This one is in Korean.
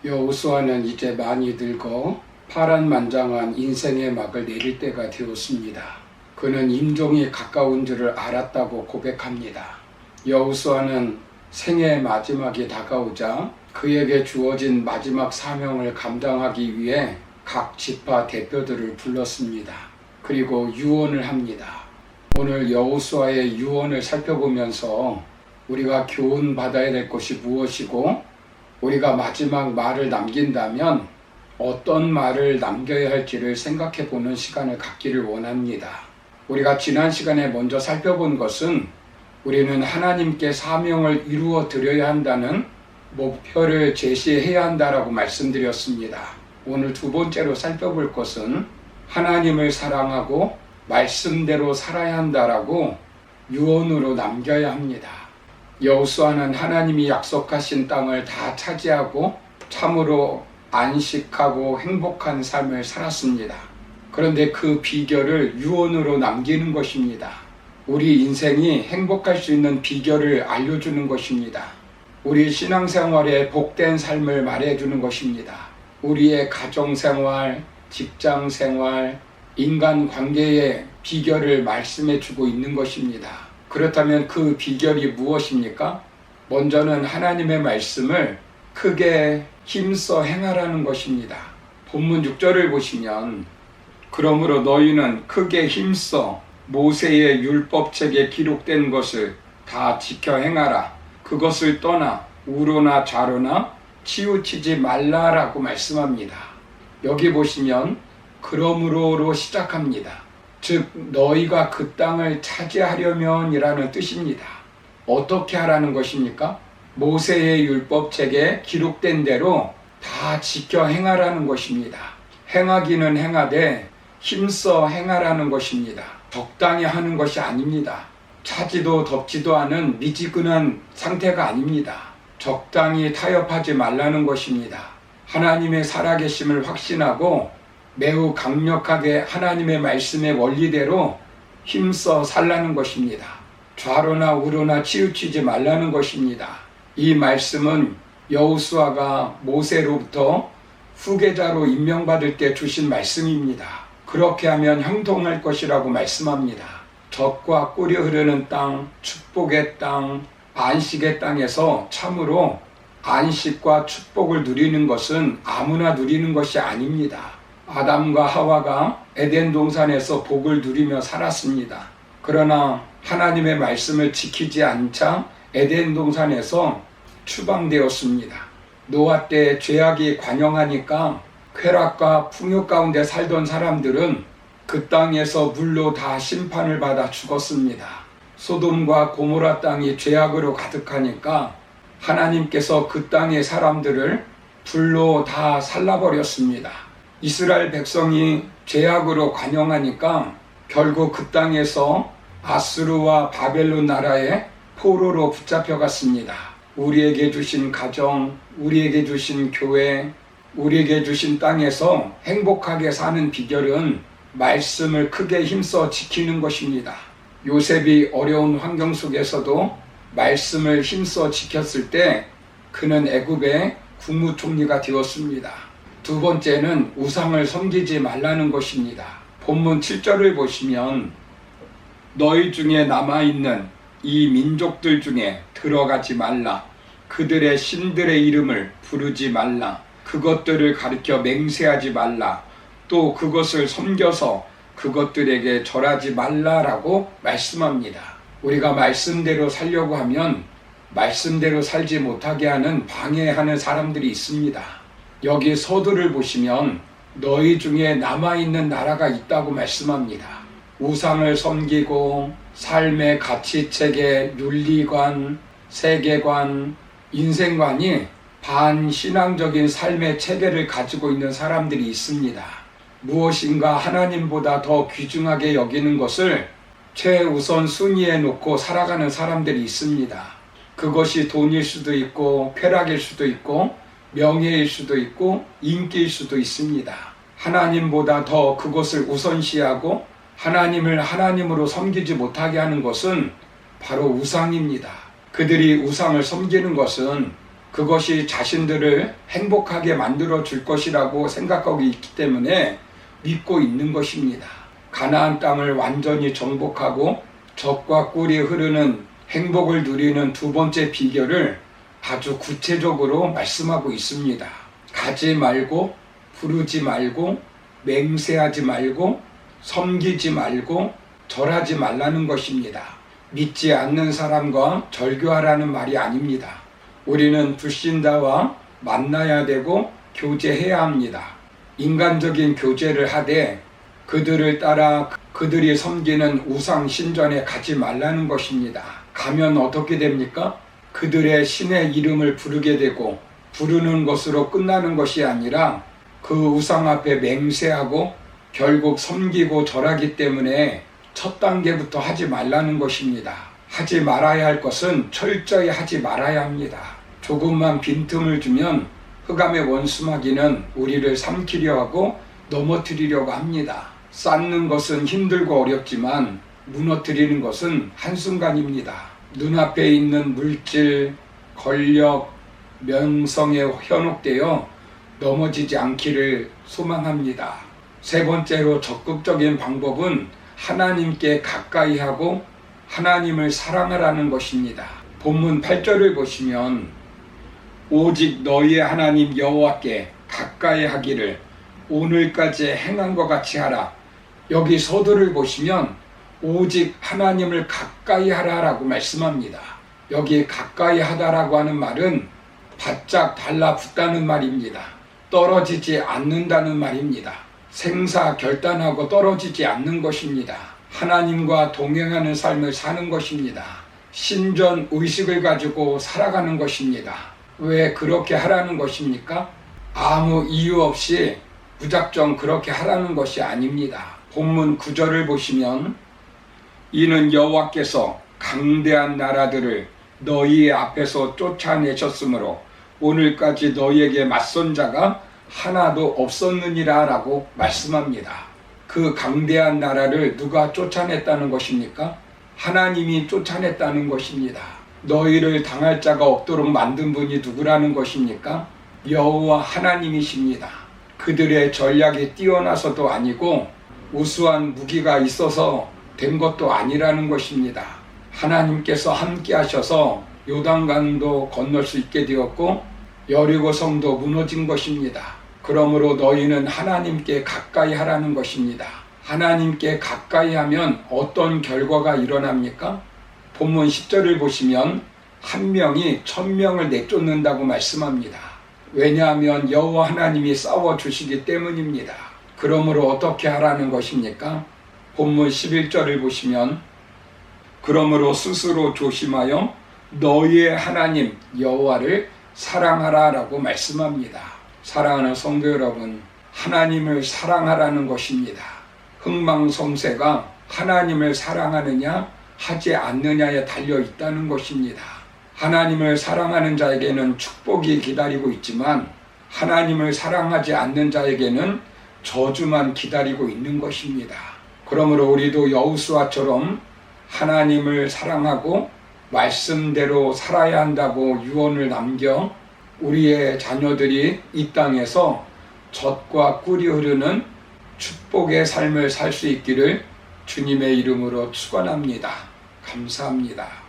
여호수아는 이제 많이 늙어 파란만장한 인생의 막을 내릴 때가 되었습니다. 그는 임종이 가까운 줄을 알았다고 고백합니다. 여호수아는 생애의 마지막이 다가오자 그에게 주어진 마지막 사명을 감당하기 위해 각 지파 대표들을 불렀습니다. 그리고 유언을 합니다. 오늘 여호수아의 유언을 살펴보면서 우리가 교훈 받아야 될 것이 무엇이고, 우리가 마지막 말을 남긴다면 어떤 말을 남겨야 할지를 생각해 보는 시간을 갖기를 원합니다. 우리가 지난 시간에 먼저 살펴본 것은 우리는 하나님께 사명을 이루어 드려야 한다는 목표를 제시해야 한다라고 말씀드렸습니다. 오늘 두 번째로 살펴볼 것은 하나님을 사랑하고 말씀대로 살아야 한다라고 유언으로 남겨야 합니다. 여호수아는 하나님이 약속하신 땅을 다 차지하고 참으로 안식하고 행복한 삶을 살았습니다. 그런데 그 비결을 유언으로 남기는 것입니다. 우리 인생이 행복할 수 있는 비결을 알려주는 것입니다. 우리 신앙생활의 복된 삶을 말해주는 것입니다. 우리의 가정생활, 직장생활, 인간관계의 비결을 말씀해주고 있는 것입니다. 그렇다면 그 비결이 무엇입니까? 먼저는 하나님의 말씀을 크게 힘써 행하라는 것입니다. 본문 6절을 보시면 그러므로 너희는 크게 힘써 모세의 율법책에 기록된 것을 다 지켜 행하라. 그것을 떠나 우로나 좌로나 치우치지 말라라고 말씀합니다. 여기 보시면 그러므로로 시작합니다. 즉 너희가 그 땅을 차지하려면 이라는 뜻입니다. 어떻게 하라는 것입니까? 모세의 율법책에 기록된 대로 다 지켜 행하라는 것입니다. 행하기는 행하되 힘써 행하라는 것입니다. 적당히 하는 것이 아닙니다. 차지도 덥지도 않은 미지근한 상태가 아닙니다. 적당히 타협하지 말라는 것입니다. 하나님의 살아계심을 확신하고 매우 강력하게 하나님의 말씀의 원리대로 힘써 살라는 것입니다. 좌로나 우로나 치우치지 말라는 것입니다. 이 말씀은 여호수아가 모세로부터 후계자로 임명받을 때 주신 말씀입니다. 그렇게 하면 형통할 것이라고 말씀합니다. 젖과 꿀이 흐르는 땅, 축복의 땅, 안식의 땅에서 참으로 안식과 축복을 누리는 것은 아무나 누리는 것이 아닙니다. 아담과 하와가 에덴 동산에서 복을 누리며 살았습니다. 그러나 하나님의 말씀을 지키지 않자 에덴 동산에서 추방되었습니다. 노아 때 죄악이 관영하니까 쾌락과 풍요 가운데 살던 사람들은 그 땅에서 물로 다 심판을 받아 죽었습니다. 소돔과 고모라 땅이 죄악으로 가득하니까 하나님께서 그 땅의 사람들을 불로 다 살라버렸습니다. 이스라엘 백성이 죄악으로 관영하니까 결국 그 땅에서 아수르와 바벨론 나라의 포로로 붙잡혀갔습니다. 우리에게 주신 가정, 우리에게 주신 교회, 우리에게 주신 땅에서 행복하게 사는 비결은 말씀을 크게 힘써 지키는 것입니다. 요셉이 어려운 환경 속에서도 말씀을 힘써 지켰을 때 그는 애굽의 국무총리가 되었습니다. 두 번째는 우상을 섬기지 말라는 것입니다. 본문 7절을 보시면 너희 중에 남아있는 이 민족들 중에 들어가지 말라. 그들의 신들의 이름을 부르지 말라. 그것들을 가리켜 맹세하지 말라. 또 그것을 섬겨서 그것들에게 절하지 말라라고 말씀합니다. 우리가 말씀대로 살려고 하면 말씀대로 살지 못하게 하는 방해하는 사람들이 있습니다. 여기 서두를 보시면 너희 중에 남아있는 나라가 있다고 말씀합니다. 우상을 섬기고 삶의 가치체계, 윤리관, 세계관, 인생관이 반신앙적인 삶의 체계를 가지고 있는 사람들이 있습니다. 무엇인가 하나님보다 더 귀중하게 여기는 것을 최우선 순위에 놓고 살아가는 사람들이 있습니다. 그것이 돈일 수도 있고 쾌락일 수도 있고 명예일 수도 있고 인기일 수도 있습니다. 하나님보다 더 그것을 우선시하고 하나님을 하나님으로 섬기지 못하게 하는 것은 바로 우상입니다. 그들이 우상을 섬기는 것은 그것이 자신들을 행복하게 만들어 줄 것이라고 생각하고 있기 때문에 믿고 있는 것입니다. 가나안 땅을 완전히 정복하고 젖과 꿀이 흐르는 행복을 누리는 두 번째 비결을 아주 구체적으로 말씀하고 있습니다. 가지 말고, 부르지 말고, 맹세하지 말고, 섬기지 말고, 절하지 말라는 것입니다. 믿지 않는 사람과 절교하라는 말이 아닙니다. 우리는 불신자와 만나야 되고 교제해야 합니다. 인간적인 교제를 하되 그들을 따라 그들이 섬기는 우상 신전에 가지 말라는 것입니다. 가면 어떻게 됩니까? 그들의 신의 이름을 부르게 되고 부르는 것으로 끝나는 것이 아니라 그 우상 앞에 맹세하고 결국 섬기고 절하기 때문에 첫 단계부터 하지 말라는 것입니다. 하지 말아야 할 것은 철저히 하지 말아야 합니다. 조금만 빈틈을 주면 흑암의 원수마귀는 우리를 삼키려 하고 넘어뜨리려고 합니다. 쌓는 것은 힘들고 어렵지만 무너뜨리는 것은 한순간입니다. 눈앞에 있는 물질, 권력, 명성에 현혹되어 넘어지지 않기를 소망합니다. 세 번째로 적극적인 방법은 하나님께 가까이 하고 하나님을 사랑하라는 것입니다. 본문 8절을 보시면 오직 너희의 하나님 여호와께 가까이 하기를 오늘까지 행한 것 같이 하라. 여기 서두를 보시면 오직 하나님을 가까이 하라라고 말씀합니다. 여기 가까이 하다라고 하는 말은 바짝 달라붙다는 말입니다. 떨어지지 않는다는 말입니다. 생사결단하고 떨어지지 않는 것입니다. 하나님과 동행하는 삶을 사는 것입니다. 신전 의식을 가지고 살아가는 것입니다. 왜 그렇게 하라는 것입니까? 아무 이유 없이 무작정 그렇게 하라는 것이 아닙니다. 본문 9절을 보시면 이는 여호와께서 강대한 나라들을 너희 앞에서 쫓아내셨으므로 오늘까지 너희에게 맞선 자가 하나도 없었느니라 라고 말씀합니다. 그 강대한 나라를 누가 쫓아냈다는 것입니까? 하나님이 쫓아냈다는 것입니다. 너희를 당할 자가 없도록 만든 분이 누구라는 것입니까? 여호와 하나님이십니다. 그들의 전략이 뛰어나서도 아니고 우수한 무기가 있어서 된 것도 아니라는 것입니다. 하나님께서 함께 하셔서 요단강도 건널 수 있게 되었고 여리고 성도 무너진 것입니다. 그러므로 너희는 하나님께 가까이 하라는 것입니다. 하나님께 가까이 하면 어떤 결과가 일어납니까? 본문 10절을 보시면 한 명이 1000명을 내쫓는다고 말씀합니다. 왜냐하면 여호와 하나님이 싸워주시기 때문입니다. 그러므로 어떻게 하라는 것입니까? 본문 11절을 보시면 그러므로 스스로 조심하여 너희의 하나님 여호와를 사랑하라 라고 말씀합니다. 사랑하는 성도 여러분, 하나님을 사랑하라는 것입니다. 흥망성쇠가 하나님을 사랑하느냐 하지 않느냐에 달려 있다는 것입니다. 하나님을 사랑하는 자에게는 축복이 기다리고 있지만 하나님을 사랑하지 않는 자에게는 저주만 기다리고 있는 것입니다. 그러므로 우리도 여호수아처럼 하나님을 사랑하고 말씀대로 살아야 한다고 유언을 남겨 우리의 자녀들이 이 땅에서 젖과 꿀이 흐르는 축복의 삶을 살 수 있기를 주님의 이름으로 축원합니다. 감사합니다.